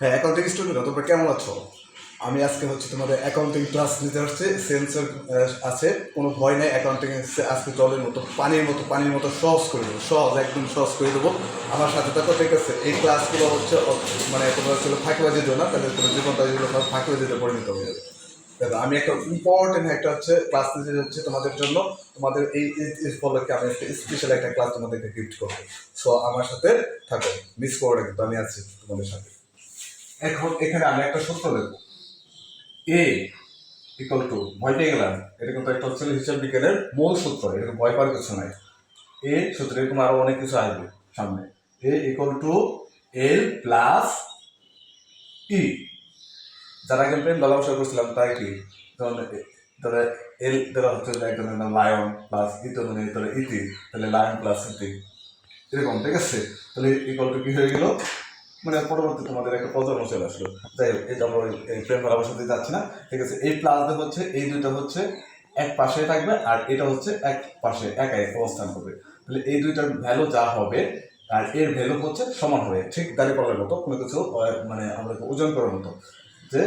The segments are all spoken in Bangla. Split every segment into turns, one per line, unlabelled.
হ্যাঁ, অ্যাকাউন্টিং স্টুডেন্ট তোমরা কেমন আছো? আমি আজকে তোমাদের অ্যাকাউন্টিং ক্লাস নিতে আসছি। সেন্সর আছে, কোনো ভয় নাই। অ্যাকাউন্টিং আজকে জলের মতো পানির মতো সহজ করে দেবো, একদম সহজ করে দেবো। আমার সাথে থাকো, ঠিক আছে? এই ক্লাসগুলো মানে তোমরা ফাঁকিবাজির জন্য না, তাহলে তোমার জীবনটা যেগুলো ফাঁকিবাজিতে পরিণত হয়ে যাবে। দেখো, আমি একটা ইম্পর্টেন্ট ক্লাস নিতে যাচ্ছি তোমাদের জন্য। তোমাদের এই উপলক্ষে আমি একটা স্পেশাল একটা ক্লাস তোমাদেরকে গিফট করবো। সো আমার সাথে থাকো, মিস করো না কিন্তু, আমি আছি তোমাদের সাথে। এখন এখানে আমি একটা সূত্র দেবো, এ ইকুয়াল টু, ভয় পেয়ে গেলাম, এটা কিন্তু একটা হচ্ছে হিসাব বিজ্ঞানের মূল সূত্র, এটাকে ভয় পাওয়ার কিছু নাই। এ সূত্র এরকম আরো অনেক কিছু আসবে সামনে। এ ইকুয়াল টু এল প্লাস ই। যারা একজন প্রেম ভালোবাসা করছিলাম তাই কি, ধরো এল ধরো হচ্ছে একজনের নাম লায়ন প্লাস ই, তো মানে ধরো ইতি, তাহলে লায়ন প্লাস ইতি, এরকম, ঠিক আছে? তাহলে ইকুয়াল টু কি হয়ে গেল, মানে পরবর্তী তোমাদের একটা প্রজন্ম চলে আসলো। যাই হোক, এই আমরা এই প্রেম ভালোবাসাতে যাচ্ছি না, ঠিক আছে? এই প্লাস হচ্ছে এই দুইটা হচ্ছে এক পাশে থাকবে, আর এটা হচ্ছে এক পাশে একাই অবস্থান করবে। তাহলে এই দুইটার ভ্যালু যা হবে আর এর ভ্যালু হচ্ছে সমান হবে, ঠিক দাঁড়িপাল্লার মতো, কোনো কিছু মানে আমরা ওজন করার মতো, যে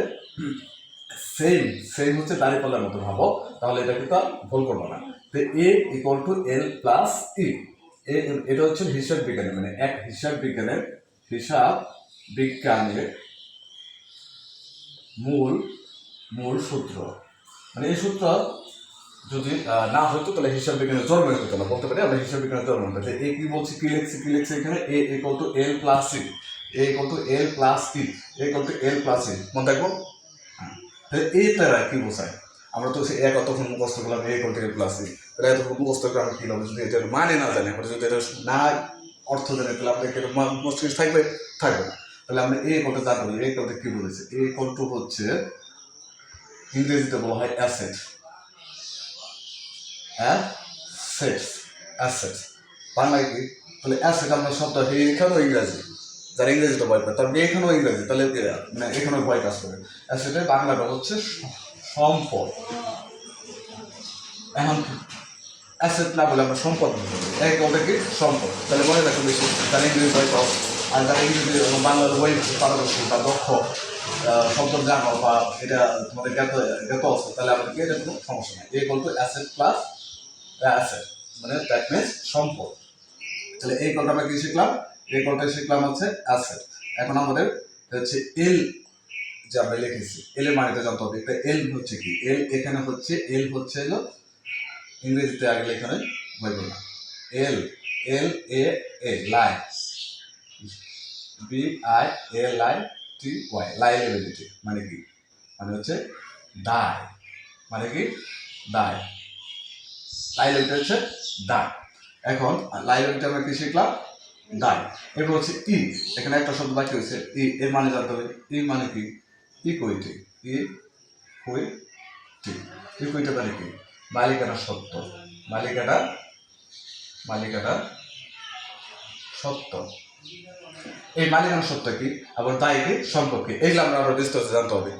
সেম সেম হচ্ছে দাঁড়িপাল্লার মতো ভাবো, তাহলে এটা কিন্তু আর ভুল করবো না। তো এ ইকুয়াল টু এল প্লাস ই, এটা হচ্ছে হিসাব বিজ্ঞানের, মানে হিসাব বিজ্ঞানের মূল মূল সূত্র। মানে এই সূত্র যদি না হতো তাহলে হিসাব বিজ্ঞানের জন্ম হতো না, বলতে পারি আমরা হিসাব বিজ্ঞানের জন্ম হতো। এ কি বলছি, কি লিখছি এখানে, A equal to L plus E, A equal to L plus E, A equal to L plus E, মনে থাকবো? এই তারা কি বোঝায়? আমরা তো এক অতক্ষণ মুখস্থ করলাম এ ইকুয়াল টু এল প্লাস ই, তাহলে এতক্ষণ মুখস্থ করে আমরা কি হবে? যদি এটার মানে না জানি, আমরা যদি এটা না অর্থ জানি, তাহলে আমাদের এটা মুশকিল থাকবে থাকবে না। তাহলে আমরা এ ইকুয়াল টু যা করি, এ ইকুয়াল টু কি বলেছে, এ ইকুয়াল টু হচ্ছে ইংরেজিতে বলা হয় অ্যাসেট, অ্যাসেটস বাংলায় কি? তাহলে অ্যাসেট আমরা শব্দ এখানেও ইংরাজি, যারা ইংরেজিতে ভয় পায় তার এখানেও ইংরাজি, তাহলে মানে এখানেও ভয় কাজ করে। অ্যাসেটের বাংলাটা হচ্ছে সম্পদ। এখন অ্যাসেট না বলে আমরা সম্পদ বলবো, এক ওটা কি সম্পদ। তাহলে মনে রাখো বেশি যারা ইংরেজি ভয় পাও, আর যারা ইংরেজি বাংলার বই পারদর্শী বা দক্ষ, শব্দ জানো বা এটা তোমাদের জ্ঞাত আছে, তাহলে আমাদেরকে এটা কোনো সমস্যা নেই। এই বলতো অ্যাসেট প্লাস অ্যাসেট, মানে দ্যাট মিনস সম্পদ। তাহলে এই কলটা আমরা কি শিখলাম, এই কলটা শিখলাম হচ্ছে অ্যাসেট। এখন আমাদের হচ্ছে এল, যে আমরা লিখেছি এল এর মানেটা জানতে হবে। এল হচ্ছে কি, এল এখানে হচ্ছে এল হচ্ছে হলো ইংরেজিতে আগে লেখানো বলবো না, L L A A L I, B I A L I T Y, liability মানে কি, মানে হচ্ছে দায়, মানে কি দায়, লাইবিলিটি হচ্ছে দায়। এখন লাইবিলিটি আমরা কি শিখলাম, দায়। এরপর হচ্ছে ই, এখানে একটা শব্দ বাকি হয়েছে ই, এর মানে জানতে হবে। ই মানে কি, ইকুইটি, ইকুইটি মানে কি, মালিকানা সত্য, মালিকানা সত্য। এই মালিকানা সত্য কি, আবার দায় কি, সম্পর্কে, এইগুলো আমরা বিস্তারিত জানতে হবে।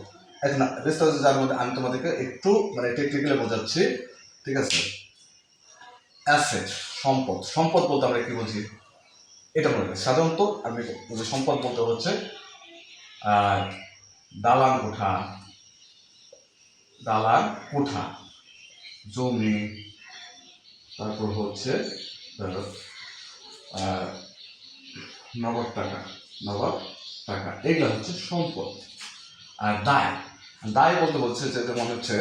এখন বিস্তারিত জানার মধ্যে আমি তোমাদেরকে একটু মানে টেকনিক্যালি বোঝাচ্ছি, ঠিক আছে? অ্যাসেট সম্পদ, সম্পদ বলতে আমরা কি বুঝি এটা মনে করি। সাধারণত আমি বুঝি সম্পদ বলতে হচ্ছে দালান কোঠা, জমি, তারপর হচ্ছে নগদ টাকা, এগুলো হচ্ছে সম্পদ। আর দায় বলতে বলছে যে যেমন হচ্ছে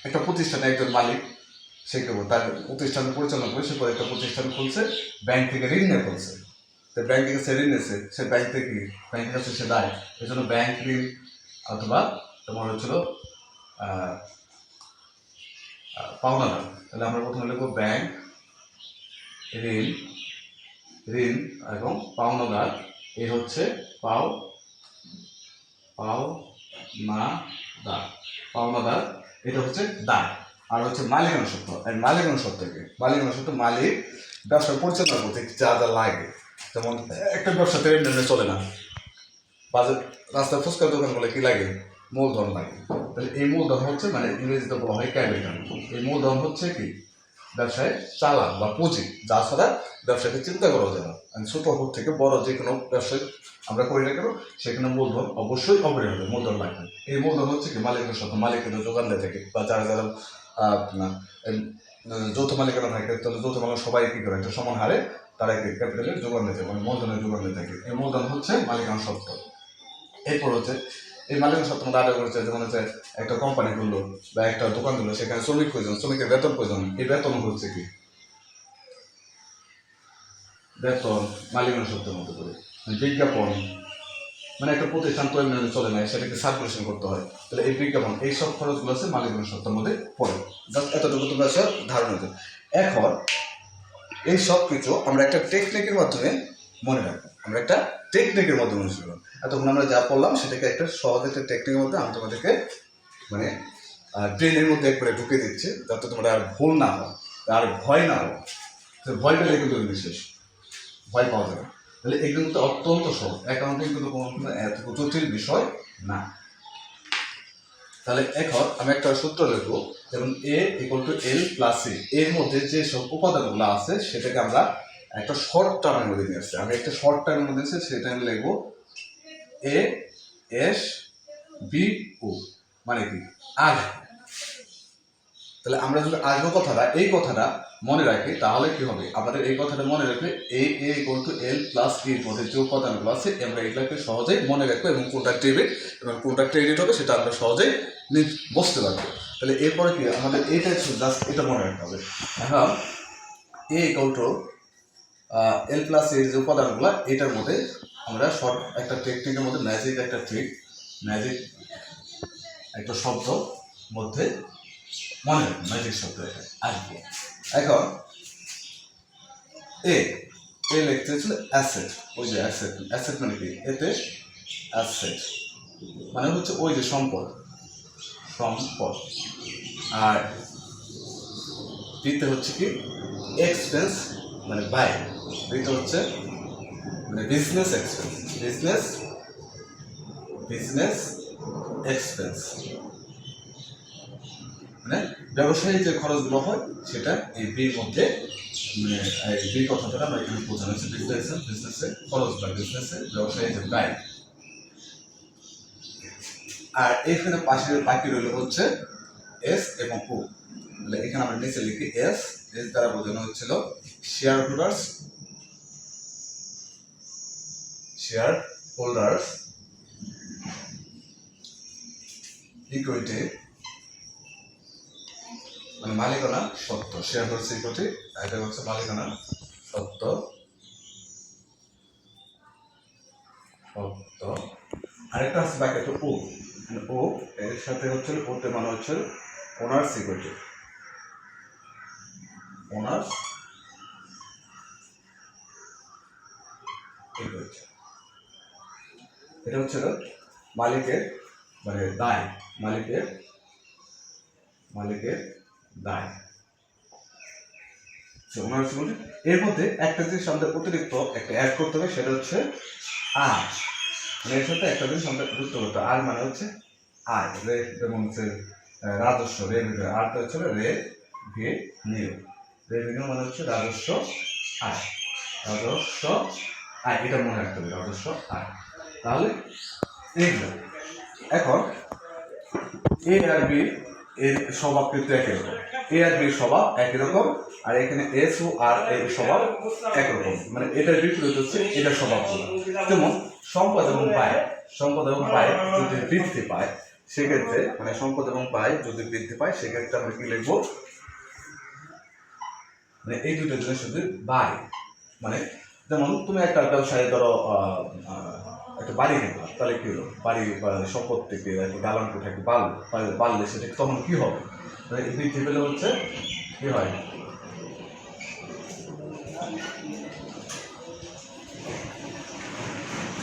একটা প্রতিষ্ঠানে একজন মালিক, সে কেবল তার প্রতিষ্ঠান পরিচালনা করে, সে একটা প্রতিষ্ঠান খুলছে, ব্যাংক থেকে ঋণ নিয়ে খুলছে, তো ব্যাংক থেকে সে ঋণ নিয়েছে, সে ব্যাংকের কাছে সে দায়। এই জন্য ব্যাংক ঋণ অথবা তোমার হচ্ছিল পাওনাদার। তাহলে আমরা প্রথমে লিখবো ব্যাংক, ঋণ এবং পাওনাদার, এই হচ্ছে পাওনাদার, এটা হচ্ছে দায়। আর হচ্ছে মালিকানা সত্ত্ব, আর মালিকানা সত্ত্বকে মালিক ব্যবসা পরিচালনা করতে যা যা লাগে, যেমন একটা ব্যবসাতে এমনি চলে না, বাজার রাস্তায় ফুচকার দোকান বলে কি লাগে, মূলধন লাগে। তাহলে এই মূলধন হচ্ছে মানে ইংরেজিতে বলা হয় ক্যাপিটাল। এই মূলধন হচ্ছে কি, ব্যবসায় চালান বা পুঁজি, যা ছাড়া ব্যবসাকে চিন্তা করা যায় না। ছোট হোক থেকে বড় যে কোনো ব্যবসায় আমরা করি না কেন সেখানে মূলধন অবশ্যই অপরিহার্য, মূলধন লাগবে। এই মূলধন হচ্ছে কি মালিকের সাথে মালিকের যোগান দিয়ে থাকে, বা যারা যারা যৌথ মালিকানা থাকে তাহলে যৌথ মালিক সবাই কি করে একটা সমান হারে তারা কি ক্যাপিটালের যোগান দিতে মানে মূলধনের যোগান দিয়ে থাকে। এই মূলধন হচ্ছে মালিকানা সত্ত্ব। এরপর হচ্ছে এই মালিকানা সত্ত্ব মধ্যে আদায় করেছে, যেমন হচ্ছে একটা কোম্পানি করলো বা একটা দোকান দিলো, সেখানে শ্রমিক প্রয়োজন, শ্রমিকের বেতন প্রয়োজন। এই বেতন হচ্ছে কি বেতন মালিকানা সত্ত্বের মতো করে। বিজ্ঞাপন মানে একটা প্রতিষ্ঠান তো এমনি চলে না, সেটাকে সার্কুলেশন করতে হয়, তাহলে এই বিজ্ঞাপন এইসব খরচগুলো আছে মালিকানা সত্ত্বের মধ্যে পড়ে। জাস্ট এতটুকু তোমরা ধারণা দেবে। এখন এই সব কিছু আমরা একটা টেকনিকের মাধ্যমে মনে রাখবো, আমরা একটা টেকনিকের মাধ্যমে মনে রাখবো। এতক্ষণ আমরা যা পড়লাম সেটাকে একটা সহজ একটা টেকনিকের মধ্যে আমি তোমাদেরকে মানে ট্রেনের মধ্যে একবারে ঢুকে দিচ্ছি, যাতে তোমরা আর ভুল না হয়, আর ভয় না হয়। ভয় পেলে কিন্তু বিশেষ ভয় পাওয়া যাবে। তাহলে এগুলো কিন্তু অত্যন্ত সহজ, অ্যাকাউন্টিং কিন্তু কোনো এত জটিল বিষয় না। তাহলে এখন আমি একটা সূত্র লিখবো, যেমন A equal to L plus C, এর মধ্যে যে সব উপাদানগুলো আছে সেটাকে আমরা একটা শর্ট টার্মের মধ্যে নিয়ে আসছি। আমি একটা শর্ট টার্মের মধ্যে নিয়েছি, সেটা আমি লিখবো এ এস বি ও, মানে কি আজ। তাহলে আমরা যদি আসবো কথাটা এই কথাটা মনে রাখি, তাহলে কি হবে আমাদের এই কথাটা মনে রাখলে এ ইকুয়াল টু এল প্লাস এর মধ্যে যে উপাদানগুলো আছে আমরা এগুলোকে সহজেই মনে রাখবো, এবং কোনটা ডেবিট এবং কোনটা ক্রেডিট হবে সেটা আমরা সহজেই বুঝতে পারবো। তাহলে এরপরে কি আমাদের এইটা জাস্ট এটা মনে রাখতে হবে। এখন এ ইকুয়াল টু এল প্লাস এর যে উপাদানগুলো, এটার মধ্যে আমরা শর্ট একটা টেকনিকের মধ্যে ম্যাজিক একটা ট্রিক, ম্যাজিক একটা শব্দ মধ্যে মনে রাখবেন, ম্যাজিক শব্দ এটা আসবে। এখন এ লিখতে হচ্ছিল অ্যাসেট, ওই যে অ্যাসেট, অ্যাসেট মানে কি, এতে অ্যাসেট মানে হচ্ছে ওই যে সম্পদ, সম্পদ। আর দিতে হচ্ছে কি এক্সপেন্স মানে ব্যয়, দিতে হচ্ছে মানে বিজনেস এক্সপেন্স, বিজনেস এক্সপেন্স মানে ব্যবসায়ী যে খরচগুলো হয় সেটা এই বির মধ্যে মানে এই বি কথাটা আমরা এখানে বোঝানো হচ্ছে বিজনেসের খরচ বা বিজনেসের ব্যবসায়ী যে ব্যয়। আর এখানে পাশে বাকি রইল হচ্ছে এস এবং ও। তাহলে এখানে আমরা নিচে লিখি এস, এস দ্বারা বোঝানো হচ্ছিল শেয়ার হোল্ডার্স ইকুইটি মানে মালিকানা সত্ত্ব, শেয়ার হোল্ডার্স ইকুইটি, এটা হচ্ছে মালিকানা সত্ত্ব। আরেকটা আছে বাকি একটা ও, ও এর সাথে হচ্ছে ওতে মানে হচ্ছে ওনার্স ইকুইটি, ওনার্স ইকুইটি। এটা হচ্ছে মালিকের মানে দায়, মালিকের দায়। Owners equity. এর মধ্যে একটা জিনিস আমাদের অতিরিক্ত একটা অ্যাড করতে হবে, সেটা হচ্ছে আর, মানে এর সাথে একটা জিনিস আমাদের যুক্ত করতে হবে। আর মানে হচ্ছে আয়, যেমন হচ্ছে রাজস্ব, রেভিনিউ, আরটা হচ্ছে রেভিনিউ মানে হচ্ছে রাজস্ব আয়, রাজস্ব আয়, এটা মনে রাখতে হবে, রাজস্ব আয়। তাহলে এইগুলো এখন এ আর বি এর স্বভাব কিন্তু একই রকম, এ আর বির স্বভাব একই রকম, আর এখানে এস ও আর এর স্বভাব একরকম, মানে এটার বিপরীত হচ্ছে এটার স্বভাবগুলো। যেমন সম্পদ এবং ব্যয় যদি বৃদ্ধি পায় সেক্ষেত্রে মানে সম্পদ এবং ব্যয় যদি বৃদ্ধি পায় সেক্ষেত্রে আমরা কি লিখবো, মানে এই দুটো জিনিস যদি ব্যয়, মানে যেমন তুমি একটা ব্যবসায় ধরো একটা বাড়ি কিনবা, তাহলে কি হলো বাড়ি বা সম্পদ থেকে দালান কোঠা কি বাড়লে সেটা তখন কি হবে, মানে বৃদ্ধি পেলে হচ্ছে কি হয়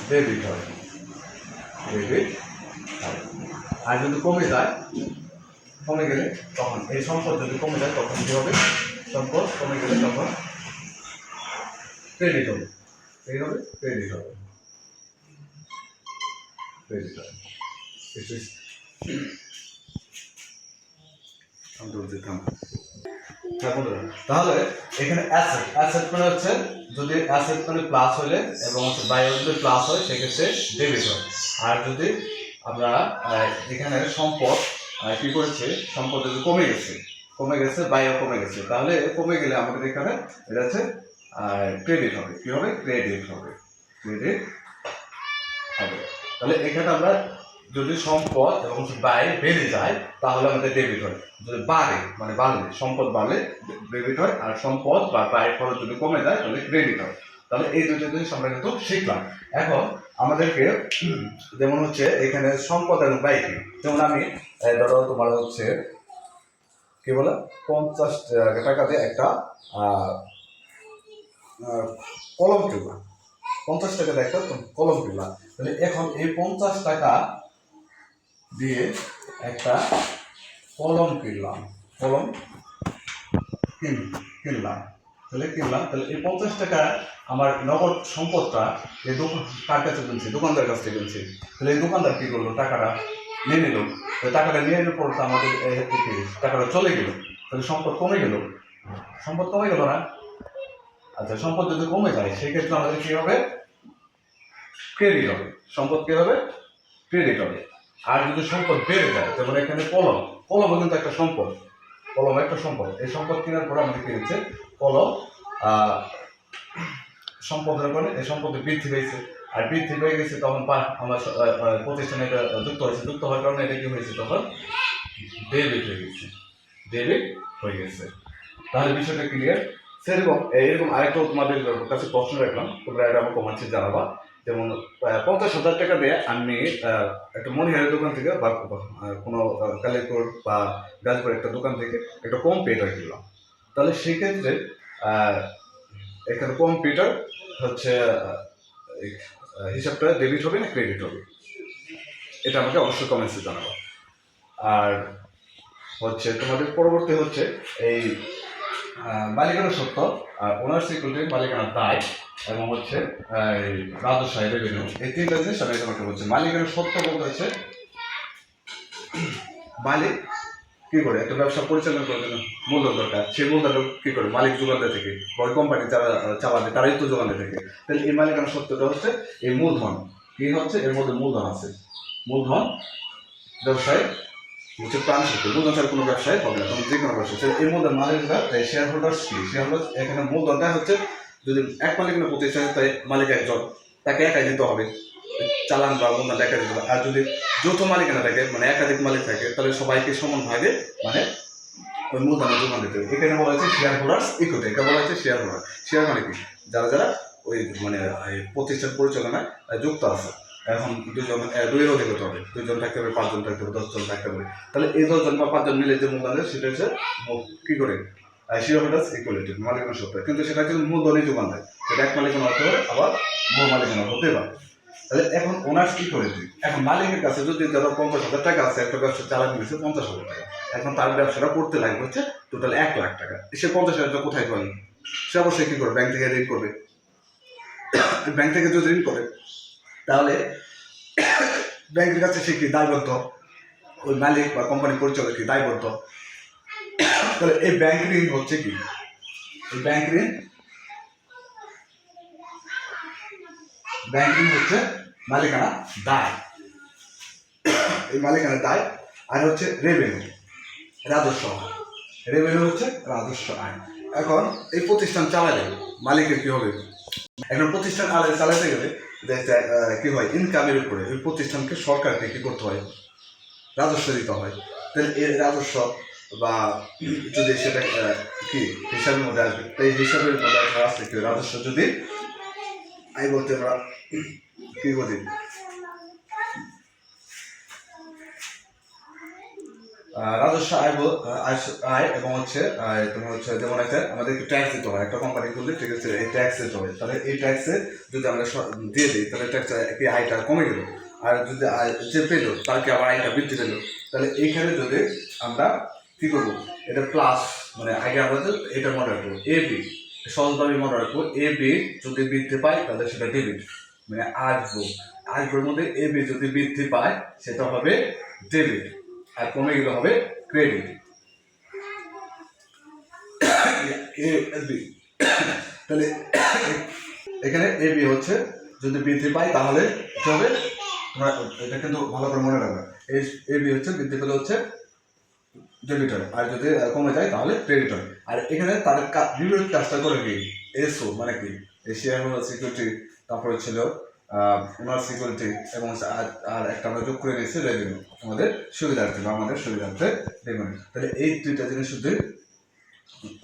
ডেবিট হয়, আর যদি কমে গেলে তখন এই সম্পদ যদি কমে যায় তখন কি হবে, সম্পদ কমে গেলে তখন ক্রেডিট হবে, ক্রেডিট হবে। বন্ধুরা তাহলে এখানে অ্যাসেট অ্যাসেট মানে হচ্ছে যদি অ্যাসেট মানে প্লাস হলে এবং হচ্ছে বাইরে যদি প্লাস হয় সেক্ষেত্রে ডেবিট হয়। আর যদি আমরা এখানে সম্পদ কি করেছে, সম্পদ যদি কমে গেছে বাইরে কমে গেছে, তাহলে কমে গেলে আমাদের এখানে এটা হচ্ছে ক্রেডিট হবে। কি হবে? ক্রেডিট হবে। ক্রেডিট হবে। তাহলে এখানে আমরা যদি সম্পদ এবং ব্যয় বেড়ে যায় তাহলে আমাদের ডেবিট হয়। যদি বাড়ে মানে বাড়লে, সম্পদ বাড়লে ডেবিট হয়, আর সম্পদ বা ব্যয় খরচ যদি কমে যায় তাহলে ক্রেডিট হয়। তাহলে এই দুটো জিনিস আমরা কিন্তু শিখলাম। এখন আমাদেরকে যেমন হচ্ছে এখানে সম্পদ এবং ব্যয় কি, যেমন আমি ধরো তোমার হচ্ছে কি বলে 50 টাকা দিয়ে একটা কলম কিনলাম, 50 টাকা দিয়ে একটা কলম কিনলাম। তাহলে এখন এই 50 টাকা দিয়ে একটা কলম কিনলাম, কলম কিনলাম। তাহলে এই 50 টাকা আমার নগদ সম্পদটা এই কার কাছে কিনছি? দোকানদার কাছ থেকে কিনছি। তাহলে এই দোকানদার কি করলো? টাকাটা নিয়ে নিল। টাকাটা নিয়ে নিলে পর আমাদের টাকাটা চলে গেল, তাহলে সম্পদ কমে গেল। সম্পদ কমে গেল না? আচ্ছা, সম্পদ যদি কমে যায় সেক্ষেত্রে আমাদের কি হবে? ক্রেডিট হবে। সম্পদ কি হবে? ক্রেডিট হবে। আর যদি সম্পদ বেড়ে যায়, যেমন এখানে কলম, কলমও কিন্তু একটা সম্পদ, কলম একটা সম্পদ। এই সম্পদ কেনার পরে আমাদের কি হচ্ছে? কলম সম্পদের কারণে এই সম্পদের বৃদ্ধি পেয়েছে, আর বৃদ্ধি পেয়ে গেছে তখন আমার প্রতিষ্ঠানে এটা যুক্ত হয়েছে, যুক্ত হওয়ার কারণে এটা কি হয়েছে? তখন ডেবিট হয়ে গেছে, ডেবিট হয়ে গেছে। তাহলে বিষয়টা ক্লিয়ার? সেরকম এরকম আরেকটা তোমাদের কাছে প্রশ্ন রাখলাম, তোমরা এটা আমার কমেন্টে জানাবা। যেমন 50,000 টাকা দিয়ে আমি একটা মনিহারের দোকান থেকে বা কোনো কালিয়াকৈর বা গাজীপুর একটা দোকান থেকে একটা কম্পিউটার কিনলাম। তাহলে সেক্ষেত্রে এখানে কম্পিউটার হচ্ছে হিসাবটা ডেবিট হবে না ক্রেডিট হবে? এটা আমাকে অবশ্যই কমেন্টসে জানাবো। আর হচ্ছে তোমাদের পরবর্তী হচ্ছে এই মালিকানা সত্ত্ব, ওনার সিকিউরিটি, মালিকানার দায় এবং হচ্ছে রাজস্ব রেভিনিউ, এই তিনটা জিনিস আমি তোমাকে বলছি। মালিকানা সত্ত্ব বলতে হচ্ছে মালিক কি করে একটা ব্যবসা পরিচালনা করার জন্য মূলধন দরকার, সেই মূলধন কি করে? মালিক যোগানদার থেকে, বড় কোম্পানি যারা চালাবে তারাই তো যোগানদার থেকে। তাহলে এই মালিকানা সত্ত্বটা হচ্ছে এই মূলধন। কি হচ্ছে? এর মধ্যে মূলধন আছে। মূলধন ব্যবসায় হচ্ছে প্রাণ শক্তি। মূলধন ছাড়া কোনো ব্যবসায় হবে না, তখন যে কোনো ব্যবসা। এই মূলধন মালিকরা শেয়ার হোল্ডার্স কি? শেয়ার হোল্ডার এখানে মূলধনটা হচ্ছে যদি এক মালিকানা প্রতিষ্ঠানে তাই মালিক একজন, তাকে একাই দিতে হবে চালান বা মূলধন একা দিতে হবে। আর যদি যৌথ মালিকানা থাকে মানে একাধিক মালিক থাকে তাহলে সবাইকে সমান ভাগে মানে ওই মূলধনের যোগান দিতে হবে। এখানে বলা হয়েছে শেয়ার হোল্ডার্স ইকুইটি। এটা বলা হয়েছে শেয়ার হোল্ডার। শেয়ার মানে কি? যারা যারা ওই মানে প্রতিষ্ঠান পরিচালনায় যুক্ত আছে। এখন দুইয়ের অধিক হতে হবে, 2 জন থাকতে হবে, 5 জন থাকতে হবে, 10 জন থাকতে হবে। তাহলে এই 10 জন বা 5 জন মিলে যে মূলধন সেটা হচ্ছে কি করে? শেয়ার হোল্ডার্স ইকুইটি, মালিকানা সত্ত্ব। কিন্তু সেটা কিন্তু মূলধনই যোগান দেয়। এটা এক মালিকানা হতে পারে, আবার বহু মালিকানা হতে পারে। তাহলে এখন ওনার্স কি করে দিই? এখন মালিকের কাছে যদি ধরো 50,000 টাকা আছে, একটা ব্যবসা চালাতে নিয়েছে 50,000 টাকা, এখন তার ব্যবসাটা করতে লাগবে হচ্ছে টোটাল 1 লাখ টাকা। সে 50,000 টাকা কোথায় পাবে? সে অবশ্যই কি করবে? ব্যাংক থেকে ঋণ করবে। ব্যাংক থেকে যদি ঋণ করে তাহলে ব্যাংকের কাছে সে কি দায়বদ্ধ? ওই মালিক বা কোম্পানি পরিচালক কি দায়বদ্ধ? তাহলে এই ব্যাংক ঋণ হচ্ছে কি? এই ব্যাংক ঋণ হচ্ছে মালিকানা দায়। এই মালিকানা দায়। আর হচ্ছে রেভিনিউ, রাজস্ব আয়। রেভিনিউ হচ্ছে রাজস্ব আয়। এখন এই প্রতিষ্ঠান চালালে মালিকের কি হবে? এখন প্রতিষ্ঠান চালাতে গেলে কি হয়? ইনকামের উপরে ওই প্রতিষ্ঠানকে সরকারকে কি করতে হয়? রাজস্ব দিতে হয়। তাহলে এই রাজস্ব বা যদি সেটা কি হিসাবের মধ্যে আসবে, এই হিসাবের মধ্যে আসলে কি রাজস্ব যদি আমি বলতে আমরা কি বলি রাজস্ব আয় এবং হচ্ছে তোমার হচ্ছে যেমন একটা আমাদেরকে ট্যাক্স দিতে হয়। একটা কোম্পানি খুললে ঠিক আছে, এই ট্যাক্স দিতে হয়। তাহলে এই ট্যাক্সে যদি আমরা দিয়ে দিই তাহলে ট্যাক্স কি আয়টা কমে গেল, আর যদি যে পেলো তাকে আবার আয়টা বৃদ্ধি পেল। তাহলে এইখানে যদি আমরা কি করবো? এটা প্লাস মানে আগে আমরা এটা মনে রাখবো এ বি, সহজভাবে মনে রাখবো এ বি যদি বৃদ্ধি পায় তাহলে সেটা ডেবিট মানে আসবো মধ্যে এ বি যদি বৃদ্ধি পায় সেটা হবে ডেবিট, আর কমে গেলে হবে ক্রেডিট। এ বি, তাহলে এখানে এ বি হচ্ছে যদি বৃদ্ধি পায় তাহলে কি হবে, তোমরা এটা কিন্তু ভালো করে মনে রাখবে। এ বি হচ্ছে বৃদ্ধি পেলে হচ্ছে ডেবিটর, আর যদি কমে যায় তাহলে ক্রেডিটর। আর এখানে তাদের বিপরীত কাজটা করে কি, এসও মানে কি, এশিয়ান সিকিউরিটি, তারপরে ছিল ওনার সিকিউরিটি, এবং আর একটা আমরা যোগ করে নিয়েছি রেভিনিউ, আমাদের সুবিধার্থে বা আমাদের সুবিধার্থে রেভিনিউ। তাহলে এই দুইটা জিনিস শুধু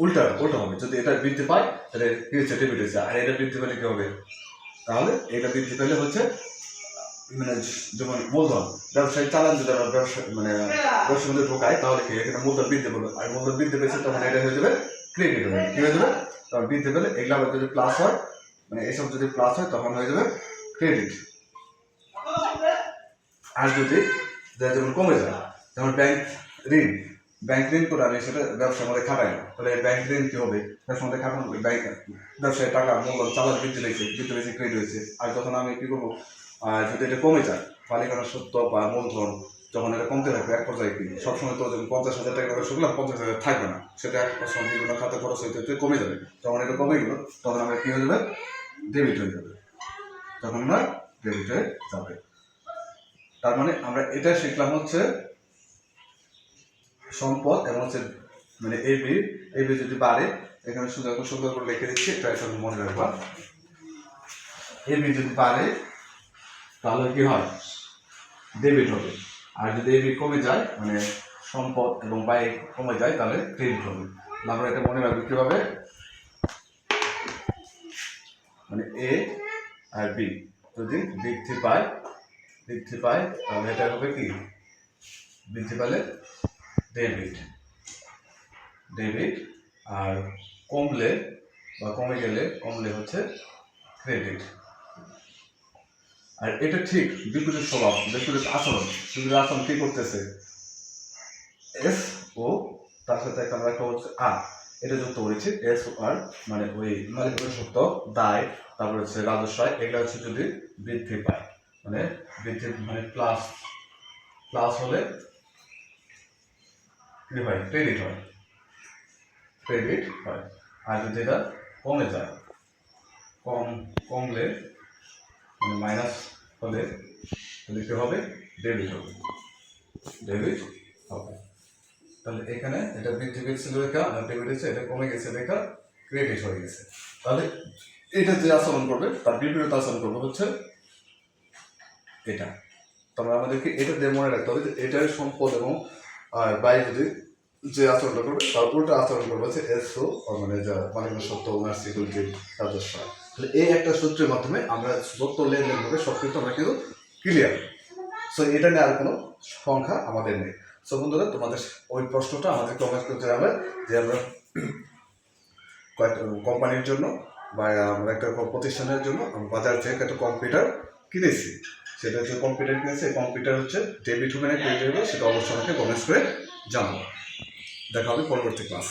উল্টা হবে, যদি এটা বৃদ্ধি পায় তাহলে কি হচ্ছে, ডেবিট হচ্ছে, আর এটা বৃদ্ধি পেলে কি হবে, তাহলে এটা বৃদ্ধি পেলে হচ্ছে মানে যেমন মূলধন ব্যবসায়ী চালান, যদি আমরা ব্যবসা মানে ব্যবসার মধ্যে ঢোকাই তাহলে কি এখানে মূলধন বৃদ্ধি পেলো, আর মূলধন বৃদ্ধি পেয়েছে তখন এটা হয়ে যাবে ক্রেডিট হয়ে যাবে, কি হয়ে যাবে, তখন বৃদ্ধি পেলে এগুলো আবার যদি প্লাস হয়, মানে এসব যদি প্লাস হয় তখন হয়ে যাবে ক্রেডিট। আর যদি যেমন কমে যায়, যেমন ব্যাংক ঋণ করে আমি সেটা ব্যবসার মধ্যে খাটাই না, তাহলে ব্যাংক ঋণ কি হবে, ব্যবসার মধ্যে খাটানো, ব্যাংক ব্যবসায় টাকা মূলধন চালান বৃদ্ধি পেয়েছে ক্রেডিট হয়েছে। আর যখন আমি কি করবো, যদি এটা কমে যায়, মালিকানা সত্ত্ব বা মূলধন যখন এটা কমতে থাকবে, এক পর্যায়ে কি সবসময় তো যখন 50,000 টাকা করে শুনলাম 50,000 থাকবে না, সেটা এক সময় বিভিন্ন খাতে খরচ হইতে কমে যাবে, যখন এটা কমে গেল তখন আমরা কি হয়ে যাবে, ডেবিট হয়ে যাবে, তখন আমরা ডেবিট হয়ে যাবে। তার মানে আমরা এটা শিখলাম হচ্ছে সম্পদ এবং হচ্ছে মানে এই বি যদি বাড়ে, এখানে সুন্দর করে লিখে দিচ্ছি, এটা এখন মনে রাখবা, এই বি যদি বাড়ে তাহলে কি হয়, ডেবিট হবে। আর যদি এই বি কমে যায়, মানে সম্পদ এবং ব্যয় কমে যায়, তাহলে ক্রেডিট হবে। আমরা এটা মনে রাখবো কিভাবে, মানে এ আর বি যদি বৃদ্ধি পায় তাহলে এটা হবে কি, বৃদ্ধি পেলে ডেবিট, আর কমলে বা কমলে হচ্ছে ক্রেডিট। আর এটা ঠিক বিপরীত স্বভাব, বিপরীত আচরণ কি করতেছে, এস ও তার সাথে একটা আমরা একটা হচ্ছে আর, এটা যুক্ত করেছি এস ও আর, মানে ওই মালিকানা সত্ত্ব, দায়, তারপরে হচ্ছে রাজস্ব, এগুলো হচ্ছে যদি বৃদ্ধি পায়, মানে বৃদ্ধি মানে প্লাস হলে কি হয়, ক্রেডিট হয়। আর যদি এটা কমে যায়, কমলে মানে মাইনাস হলে তাহলে কি হবে, ডেবিট হবে। তাহলে এখানে এটা বৃদ্ধি পেয়েছিল লেখা, ডেবিট হয়েছে, এটা কমে গেছে লেখা, ক্রেডিট হয়ে গেছে। তাহলে এটা যে আচরণ করবে তার বিপরীত আচরণ করবে হচ্ছে এটা। তবে আমাদেরকে এটা দিয়ে মনে রাখতে হবে যে এটার সম্পদ এবং ব্যয় যদি যে আচরণটা করবে তার উল্টা আচরণ করবে হচ্ছে এসও, মানে যা মালিকানা সত্ত্ব, ওনার সিকিউরিটি, রাজস্ব। তাহলে এই একটা সূত্রের মাধ্যমে আমরা যত লেনদেন হবে সব কিছু আমরা কিন্তু ক্লিয়ার। সো এটা নিয়ে আর কোনো সংখ্যা আমাদের নেই। সো বন্ধুরা, তোমাদের ওই প্রশ্নটা আমাদের কমেন্ট করতে হবে যে আমরা কয়েকটা কোম্পানির জন্য বা আমরা একটা প্রতিষ্ঠানের জন্য বাজার থেকে একটা কম্পিউটার কিনেছি, সেটা হচ্ছে কম্পিউটার কিনেছে, কম্পিউটার হচ্ছে ডেবিট হবে না ক্রেডিট হবে, সেটা অবশ্যই আমাকে কমেন্টস করে জানাবো। দেখা হবে পরবর্তী ক্লাস।